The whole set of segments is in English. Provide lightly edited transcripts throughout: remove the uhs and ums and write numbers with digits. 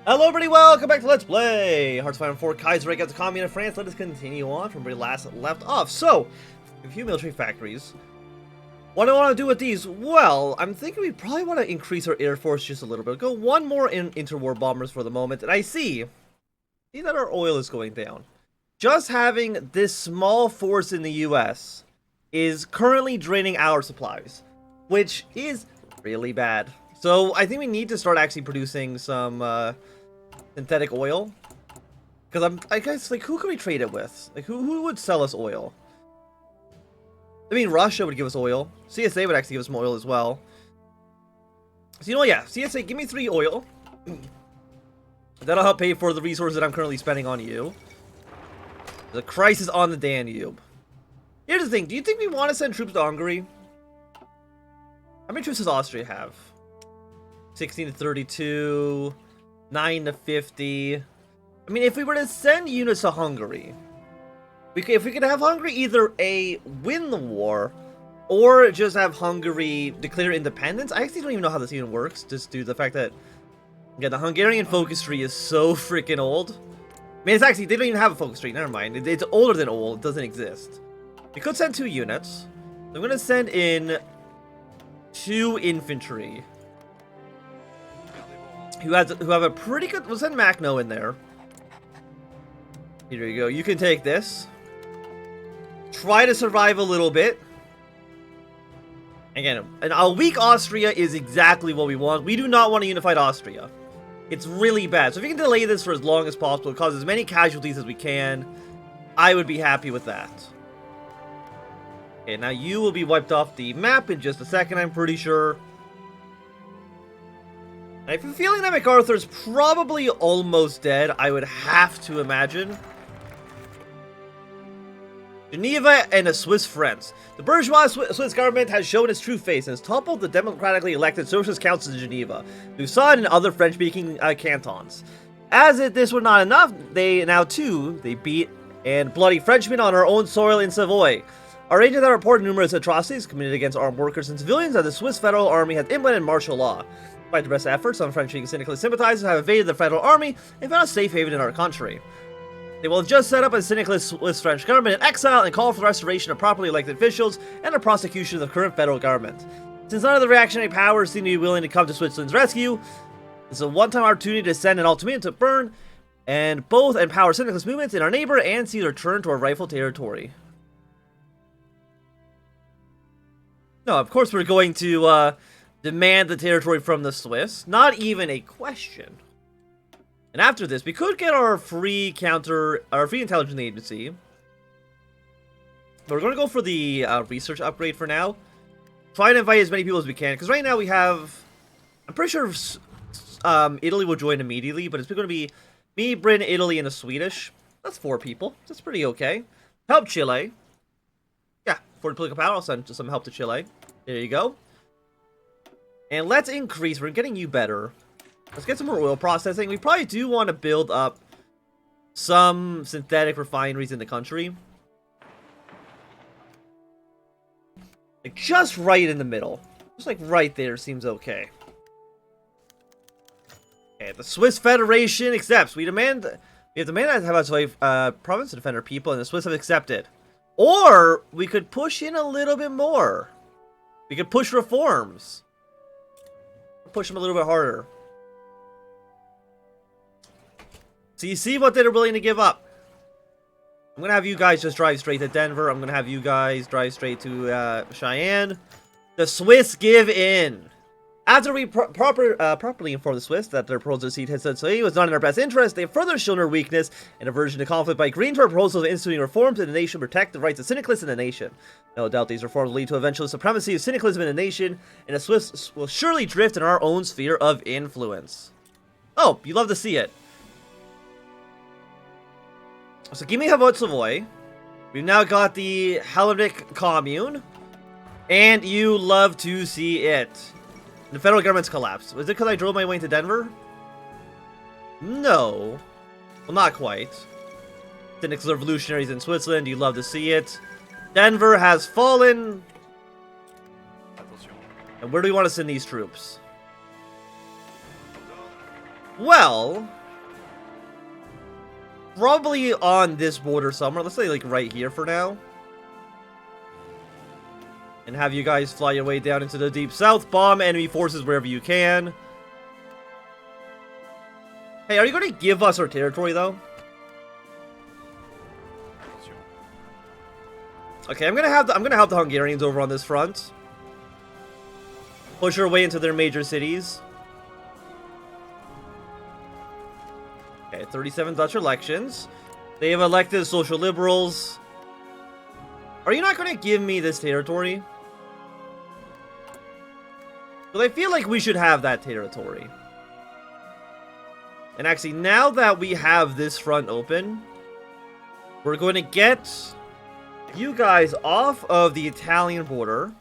Hello everybody, welcome back to Let's Play HOI4 Kaiserreich Commune in France. Let us continue on from where we last left off. So, a few military factories. What do I want to do with these? Well, I'm thinking we probably want to increase our air force just a little bit. Go one more interwar bombers for the moment. And I see that our oil is going down. Just having this small force in the US is currently draining our supplies, which is really bad. So I think we need to start actually producing some synthetic oil. Because I guess, like, who can we trade it with? Like, who would sell us oil? I mean, Russia would give us oil. CSA would actually give us more oil as well. So, you know what, yeah. CSA, give me 3 oil. That'll help pay for the resources that I'm currently spending on you. The crisis on the Danube. Here's the thing. Do you think we want to send troops to Hungary? How many troops does Austria have? 16 to 32, 9 to 50. I mean, if we were to send units to Hungary, if we could have Hungary either A, win the war, or just have Hungary declare independence. I actually don't even know how this even works, just due to the fact that, yeah, the Hungarian focus tree is so freaking old. I mean, it's actually, they don't even have a focus tree, never mind. It's older than old, it doesn't exist. We could send 2 units. I'm going to send in 2 infantry. Who have a pretty good... We'll send Macno in there. Here you go. You can take this. Try to survive a little bit. Again, a weak Austria is exactly what we want. We do not want a unified Austria. It's really bad. So if you can delay this for as long as possible, cause as many casualties as we can, I would be happy with that. Okay, now you will be wiped off the map in just a second, I'm pretty sure. I have a feeling that MacArthur's probably almost dead, I would have to imagine. Geneva and a Swiss friends. The bourgeois Swiss government has shown its true face and has toppled the democratically elected socialist councils in Geneva, Lausanne, and other French-speaking cantons. As if this were not enough, they beat and bloody Frenchmen on our own soil in Savoy. Our agents have reported numerous atrocities committed against armed workers and civilians, and the Swiss Federal Army has implemented martial law. Despite the best efforts, some French-speaking syndicalist sympathizers have evaded the Federal Army and found a safe haven in our country. They will just set up a syndicalist Swiss French government in exile and call for the restoration of properly elected officials and the prosecution of the current federal government. Since none of the reactionary powers seem to be willing to come to Switzerland's rescue, it's a one-time opportunity to send an ultimatum to Bern and both empower syndicalist movements in our neighbor and see the return to our rightful territory. No, of course we're going to demand the territory from the Swiss. Not even a question. And after this, we could get our free intelligence agency. But we're going to go for the research upgrade for now. Try to invite as many people as we can. Because right now we have... I'm pretty sure Italy will join immediately. But it's going to be me, Britain, Italy, and a Swedish. That's 4 people. That's pretty okay. Help Chile. Yeah, for the political power, I'll send some help to Chile. There you go. And let's increase. We're getting you better. Let's get some more oil processing. We probably do want to build up some synthetic refineries in the country. Like just right in the middle. Just like right there seems okay. Okay, the Swiss Federation accepts. We have demanded to have a province to defend our people, and the Swiss have accepted. Or we could push in a little bit more. We could push reforms. Push them a little bit harder. So you see what they're willing to give up. I'm going to have you guys just drive straight to Denver. I'm going to have you guys drive straight to Cheyenne. The Swiss give in. After we properly inform the Swiss that their proposal to cede Hesse was not in our best interest, they have further shown their weakness and aversion to conflict by agreeing to our proposal of instituting reforms in the nation to protect the rights of syndicalists in the nation. No doubt these reforms will lead to eventual supremacy of syndicalism in the nation, and the Swiss will surely drift in our own sphere of influence. Oh, you love to see it. So give me Savoy. We've now got the Hellenic Commune, and you love to see it. The federal government's collapsed. Was it because I drove my way into Denver? No. Well, not quite. Cynics revolutionaries in Switzerland, you love to see it. Denver has fallen. And where do we want to send these troops? Well, probably on this border somewhere. Let's say like right here for now. And have you guys fly your way down into the deep south. Bomb enemy forces wherever you can. Hey, are you going to give us our territory though? Okay, I'm gonna help the Hungarians over on this front. Push our way into their major cities. Okay, 37 Dutch elections. They have elected social liberals. Are you not gonna give me this territory? But I feel like we should have that territory. And actually, now that we have this front open, we're going to get you guys off of the Italian border.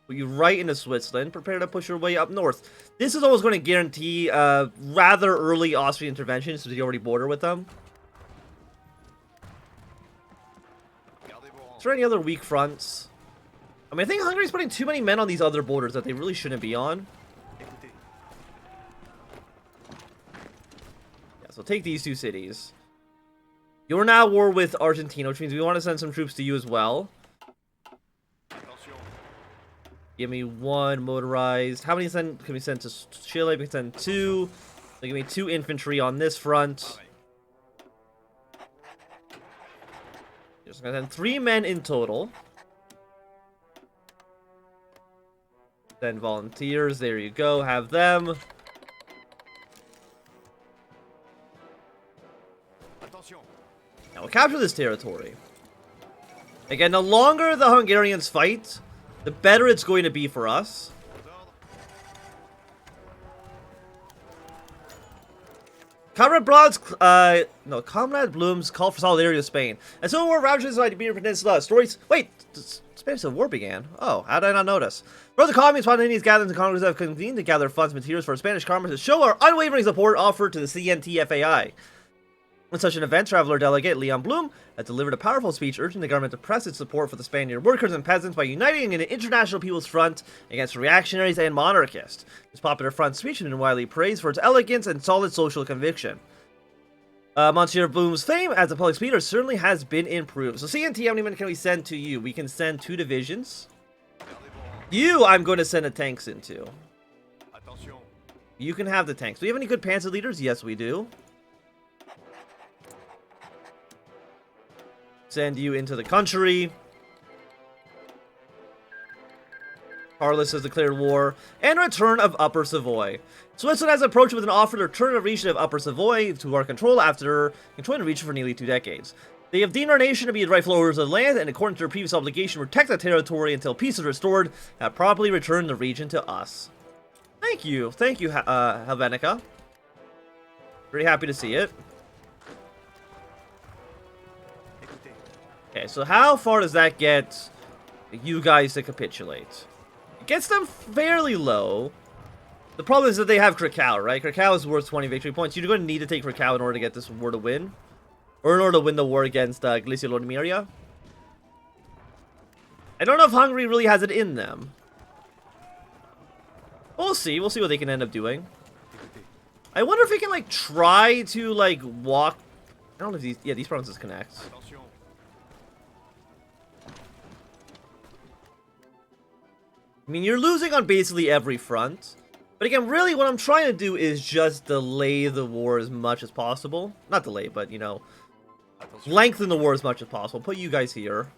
Put you right into Switzerland. Prepare to push your way up north. This is always going to guarantee rather early Austrian intervention since you already border with them. Is there any other weak fronts? I mean, I think Hungary's putting too many men on these other borders that they really shouldn't be on. Yeah, so take these two cities. You're now at war with Argentina, which means we want to send some troops to you as well. Give me one motorized. How many can we send to Chile? We can send two. So give me 2 infantry on this front. Just gonna send 3 men in total. Then volunteers. There you go. Have them. Now we'll capture this territory. Again, the longer the Hungarians fight, the better it's going to be for us. Comrade Bloom's call for solidarity with Spain. And so war ravages the Iberian Peninsula. Stories. Wait, the Spanish Civil War began. Oh, how did I not notice? Both the communist spontaneous gatherings and Congress have convened to gather funds and materials for Spanish commerce to show our unwavering support offered to the CNTFAI. In such an event, traveler delegate Leon Blum had delivered a powerful speech urging the government to press its support for the Spaniard workers and peasants by uniting in an international people's front against reactionaries and monarchists. This popular front speech had been widely praised for its elegance and solid social conviction. Monsieur Blum's fame as a public speaker certainly has been improved. So CNT, how many men can we send to you? We can send 2 divisions. You, I'm going to send the tanks into. You can have the tanks. Do we have any good panzer leaders? Yes, we do. Send you into the country. Carlos has declared war. And return of Upper Savoy. Switzerland has approached with an offer to return the region of Upper Savoy to our control after controlling the region for nearly 2 decades. They have deemed our nation to be the rightful owners of the land, and according to their previous obligation to protect the territory until peace is restored, have properly returned the region to us. Thank you, Helvetica. Very happy to see it. Okay, so how far does that get you guys to capitulate? It gets them fairly low. The problem is that they have Krakow, right? Krakow is worth 20 victory points. You're going to need to take Krakow in order to get this war to win. Or in order to win the war against Galicia-Lodomeria. I don't know if Hungary really has it in them. We'll see. We'll see what they can end up doing. I wonder if we can, like, try to, like, walk... I don't know if these... Yeah, these provinces connect. I mean, you're losing on basically every front. But again, really what I'm trying to do is just delay the war as much as possible. Not delay, but, you know, lengthen the war as much as possible. Put you guys here.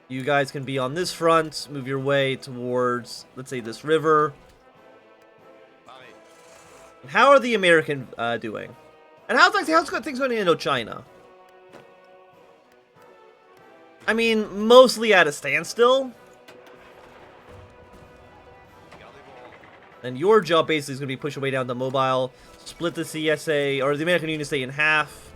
You guys can be on this front. Move your way towards, let's say, this river. And how are the American doing? And how's things going in Indochina? I mean, mostly at a standstill. And your job basically is going to be push your way down to mobile, split the CSA, or the American Union State in half.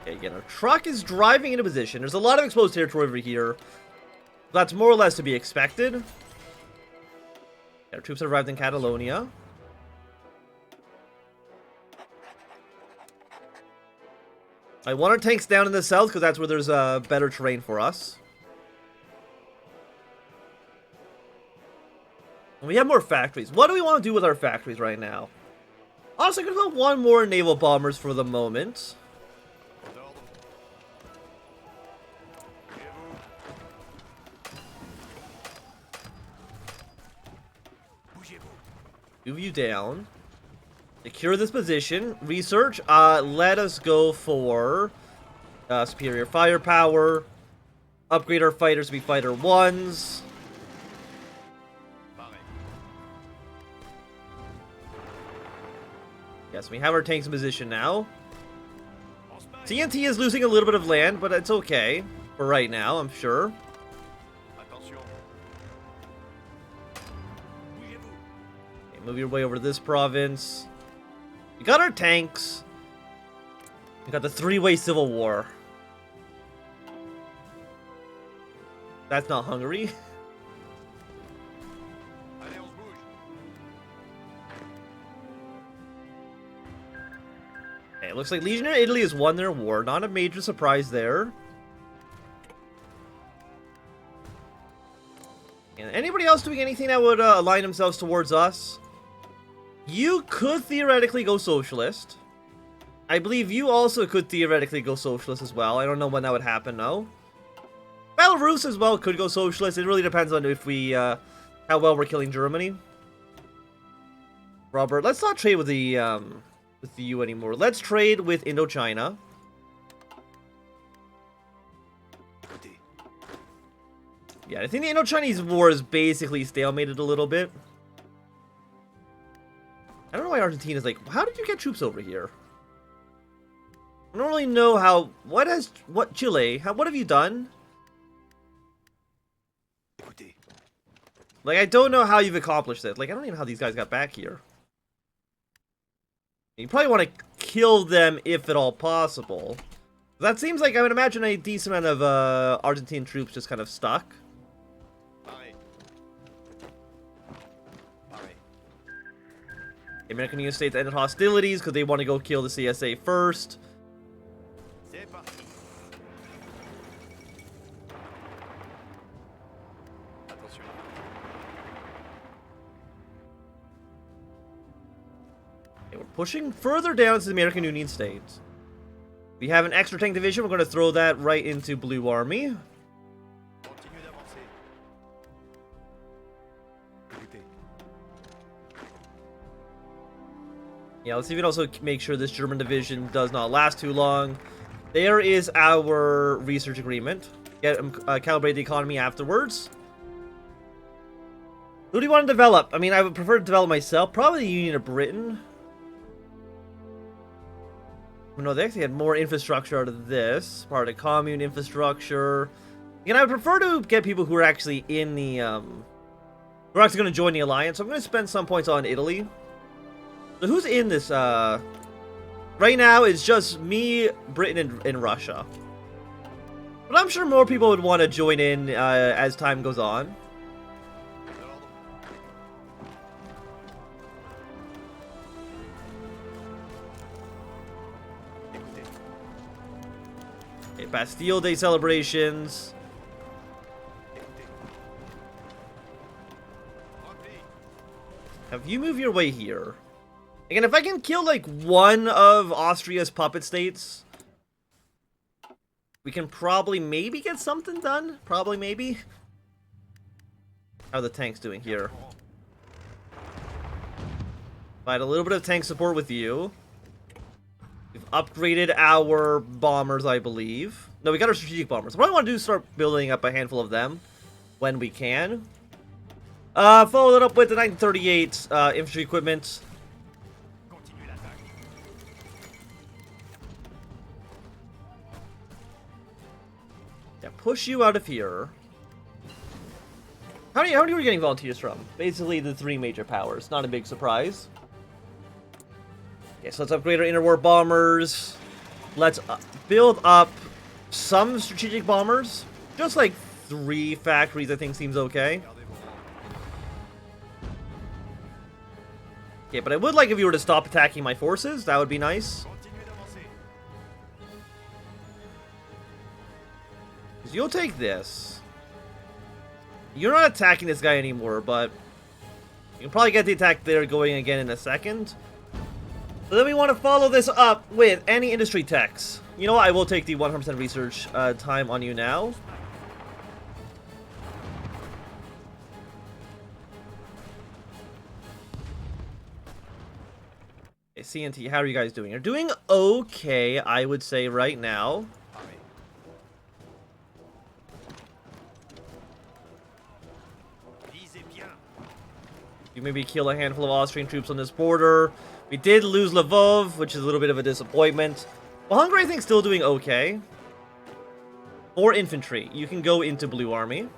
Okay, again, our truck is driving into position. There's a lot of exposed territory over here. That's more or less to be expected. Our troops have arrived in Catalonia. I want our tanks down in the south because that's where there's better terrain for us. We have more factories. What do we want to do with our factories right now? Honestly, I'm gonna put one more naval bombers for the moment. Move you down. Secure this position. Research. Let us go for superior firepower. Upgrade our fighters to be fighter 1s. Yes, we have our tanks in position now. TNT is losing a little bit of land, but it's okay for right now, I'm sure. Okay, move your way over to this province. We got our tanks. We got the three-way civil war. That's not Hungary. Okay, it looks like Legionnaire Italy has won their war. Not a major surprise there. And anybody else doing anything that would align themselves towards us? You could theoretically go socialist. I believe you also could theoretically go socialist as well. I don't know when that would happen, though. Belarus as well could go socialist. It really depends on if we, how well we're killing Germany. Robert, let's not trade with the EU anymore. Let's trade with Indochina. Yeah, I think the Indo-Chinese war is basically stalemated a little bit. I don't know why Argentina's like, how did you get troops over here? I don't really know how, what Chile, what have you done? Like, I don't know how you've accomplished it. Like, I don't even know how these guys got back here. You probably want to kill them if at all possible. That seems like, I would imagine, a decent amount of Argentine troops just kind of stuck. The American United States ended hostilities because they want to go kill the CSA first. Okay, we're pushing further down to the American Union States. We have an extra tank division. We're going to throw that right into Blue Army. Yeah, let's see if we can also make sure this German division does not last too long. There is our research agreement. Get calibrate the economy afterwards. Who do you want to develop? I mean, I would prefer to develop myself. Probably the Union of Britain. No, they actually had more infrastructure out of this. Part of the commune infrastructure. Again, I would prefer to get people who are actually in the, who are actually going to join the alliance. So I'm going to spend some points on Italy. So who's in this, right now it's just me, Britain, and Russia. But I'm sure more people would want to join in, as time goes on. Okay, Bastille Day celebrations. Have you moved your way here? Again, if I can kill, like, one of Austria's puppet states, we can probably maybe get something done. Probably, maybe. How are the tanks doing here? Provide a little bit of tank support with you. We've upgraded our bombers, I believe. No, we got our strategic bombers. What I want to do is start building up a handful of them when we can. Follow that up with the 1938 infantry equipment. Yeah, push you out of here. How many are we getting volunteers from? Basically the three major powers. Not a big surprise. Okay, so let's upgrade our interwar bombers. Let's build up some strategic bombers. Just like 3 factories, I think, seems okay. Okay, but I would like if you were to stop attacking my forces. That would be nice. Because you'll take this. You're not attacking this guy anymore, but You can probably get the attack there going again in a second. So then we want to follow this up with any industry techs. You know what? I will take the 100% research time on you now. Okay, CNT, how are you guys doing? You're doing okay, I would say, right now. You maybe kill a handful of Austrian troops on this border. We did lose Lvov, which is a little bit of a disappointment. Well, Hungary, I think, still doing okay. More infantry. You can go into Blue Army.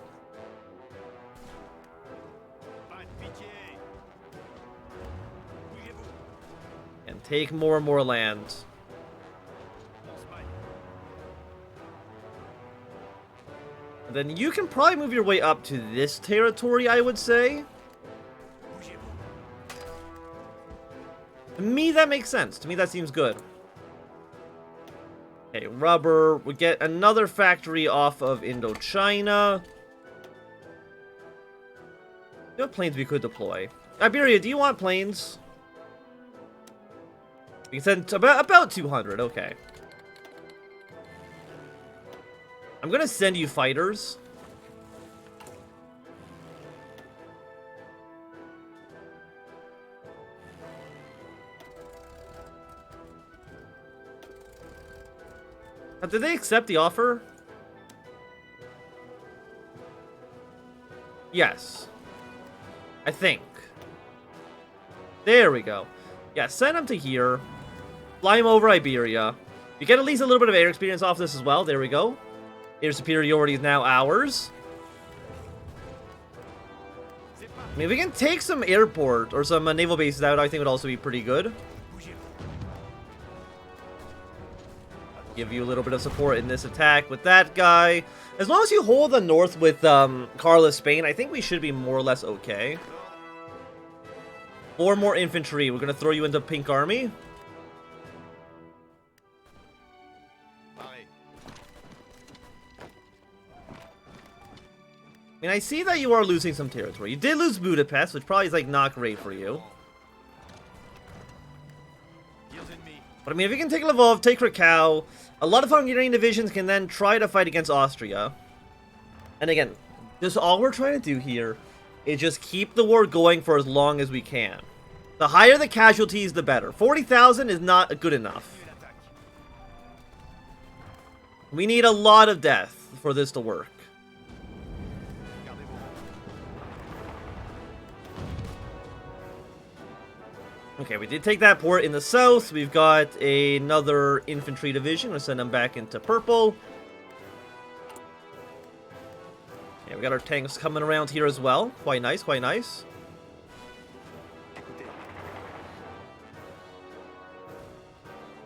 And take more and more land. And then you can probably move your way up to this territory, I would say. To me, that makes sense. To me, that seems good. Okay, rubber. We get another factory off of Indochina. What planes we could deploy? Iberia, do you want planes? We can send about 200. Okay. I'm gonna send you fighters. Did they accept the offer? Yes. I think. There we go. Yeah, send them to here. Fly them over Iberia. You get at least a little bit of air experience off this as well. There we go. Air superiority is now ours. I mean, if we can take some airport or some naval bases out, I think would also be pretty good. Give you a little bit of support in this attack with that guy. As long as you hold the north with Carla, Spain, I think we should be more or less okay. 4 more infantry. We're going to throw you into Pink Army. I mean, I see that you are losing some territory. You did lose Budapest, which probably is, like, not great for you. But, I mean, if you can take Lvov, take Krakow, a lot of Hungarian divisions can then try to fight against Austria. And again, just all we're trying to do here is just keep the war going for as long as we can. The higher the casualties, the better. 40,000 is not good enough. We need a lot of death for this to work. Okay, we did take that port in the south. We've got another infantry division. We'll send them back into purple. Yeah, we got our tanks coming around here as well. Quite nice, quite nice.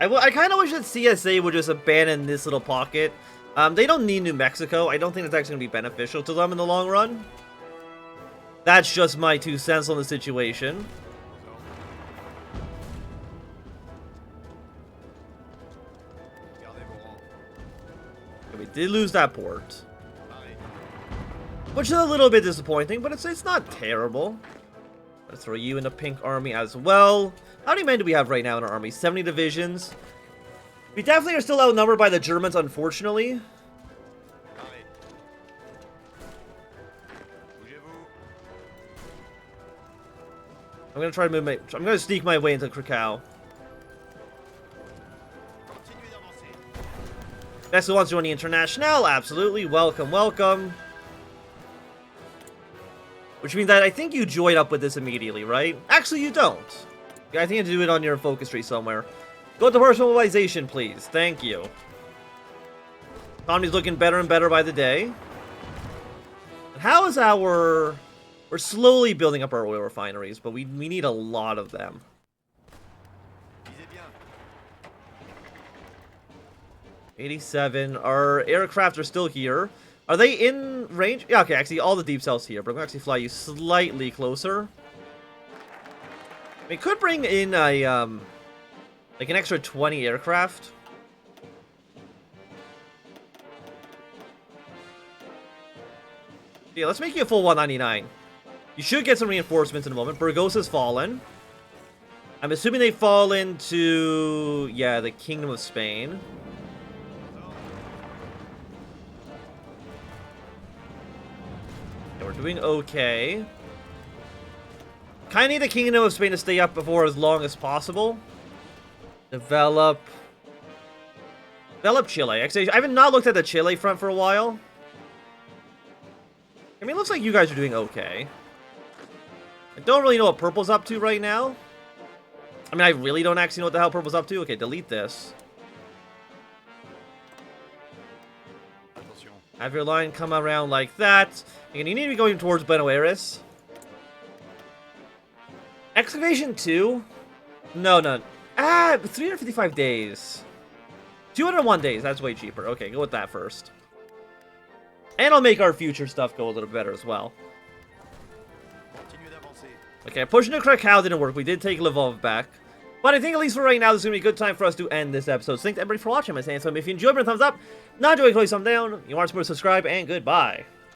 I kind of wish that CSA would just abandon this little pocket. They don't need New Mexico. I don't think it's actually going to be beneficial to them in the long run. That's just my 2 cents on the situation. We did lose that port, which is a little bit disappointing, but it's not terrible. Let's throw you in the Pink Army as well. How many men do we have right now in our army? 70 divisions. We definitely are still outnumbered by the Germans, unfortunately. I'm gonna try to move I'm gonna sneak my way into Krakow. Next who wants to join the International? Absolutely. Welcome, welcome. Which means that I think you join up with this immediately, right? Actually, you don't. I think you have to do it on your focus tree somewhere. Go to personalization, please. Thank you. Economy's looking better and better by the day. How is our... We're slowly building up our oil refineries, but we need a lot of them. 87. Our aircraft are still here. Are they in range? Yeah, okay, actually, all the deep cells here, but I'm going to actually fly you slightly closer. We could bring in a, like an extra 20 aircraft. Yeah, let's make you a full 199. You should get some reinforcements in a moment. Burgos fallen. I'm assuming they fall into, yeah, the Kingdom of Spain. Yeah, we're doing okay. Kind of need the Kingdom of Spain to stay up for as long as possible. Develop Chile. Actually, I haven't not looked at the Chile front for a while. I mean, it looks like you guys are doing okay. I don't really know what Purple's up to right now. I mean, I really don't actually know what the hell Purple's up to. Okay, delete this. Have your line come around like that. Again, you need to be going towards Buenos Aires. Excavation 2? No. 355 days. 201 days, that's way cheaper. Okay, go with that first. And I'll make our future stuff go a little better as well. Okay, pushing to Krakow didn't work. We did take Lvov back. But I think at least for right now, this is going to be a good time for us to end this episode. So thanks everybody for watching. My saying so. If you enjoyed, give it a thumbs up. Not enjoying, click thumb down. You want to support, subscribe, and goodbye.